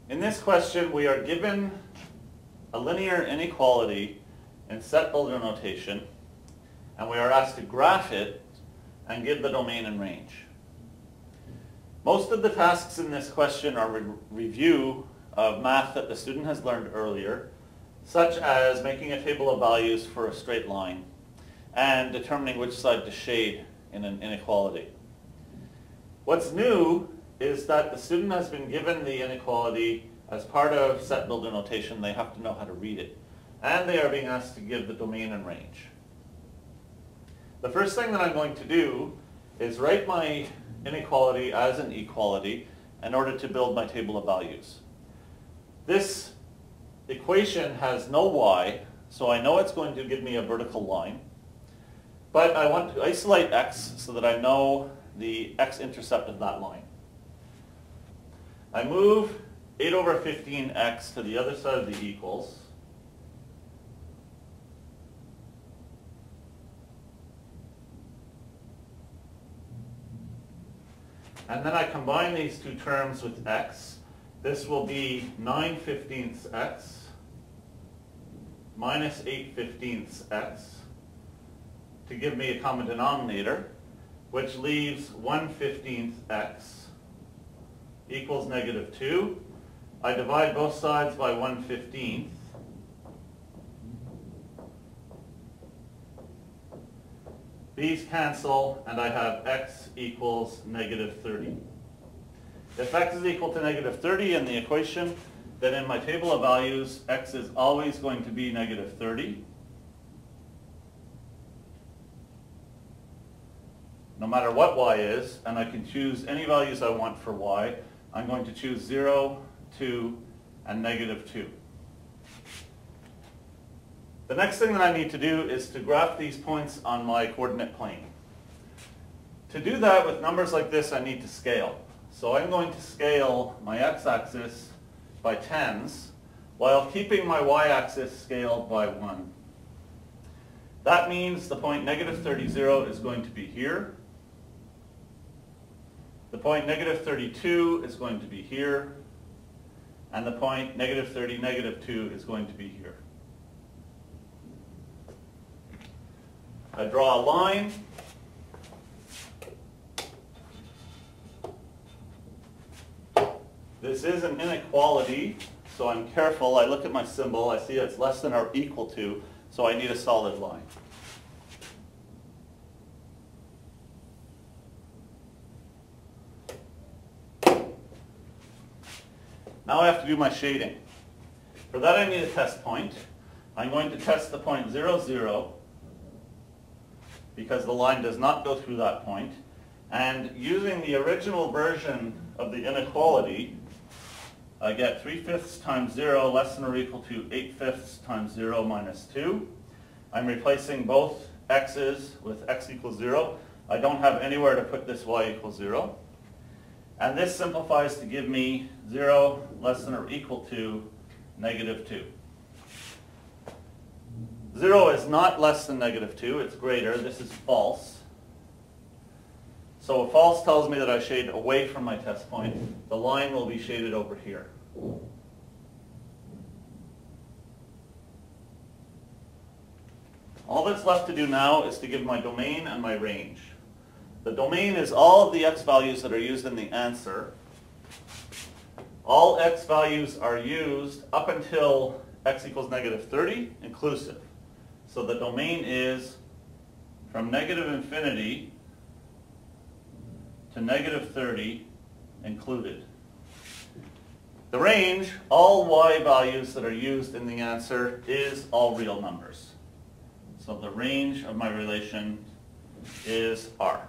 In this question, we are given a linear inequality in set builder notation, and we are asked to graph it and give the domain and range. Most of the tasks in this question are review of math that the student has learned earlier, such as making a table of values for a straight line and determining which side to shade in an inequality. What's new is that the student has been given the inequality as part of set builder notation. They have to know how to read it. And they are being asked to give the domain and range. The first thing that I'm going to do is write my inequality as an equality in order to build my table of values. This equation has no y, so I know it's going to give me a vertical line. But I want to isolate x so that I know the x-intercept of that line. I move 8 over 15x to the other side of the equals. And then I combine these two terms with x. This will be 9/15 x minus 8/15 x to give me a common denominator, which leaves 1/15 x equals -2. I divide both sides by 1/15. These cancel, and I have x equals -30. If x is equal to -30 in the equation, then in my table of values, x is always going to be -30. No matter what y is, and I can choose any values I want for y. I'm going to choose 0, 2, and -2. The next thing that I need to do is to graph these points on my coordinate plane. To do that with numbers like this, I need to scale. So I'm going to scale my x-axis by tens while keeping my y-axis scaled by 1. That means the point -30 is going to be here. The point -32 is going to be here. And the point -30, -2 is going to be here. I draw a line. This is an inequality, so I'm careful. I look at my symbol. I see it's less than or equal to, so I need a solid line. Now I have to do my shading. For that I need a test point. I'm going to test the point 0, 0, because the line does not go through that point. And using the original version of the inequality, I get 3/5 times 0 less than or equal to 8/5 times 0 minus 2. I'm replacing both x's with x equals 0. I don't have anywhere to put this y equals 0. And this simplifies to give me 0 less than or equal to -2. 0 is not less than -2, it's greater. This is false. So false tells me that I shade away from my test point. The line will be shaded over here. All that's left to do now is to give my domain and my range. The domain is all of the x values that are used in the answer. All x values are used up until x equals -30 inclusive. So the domain is from -infinity to -30 included. The range, all y values that are used in the answer, is all real numbers. So the range of my relation is R.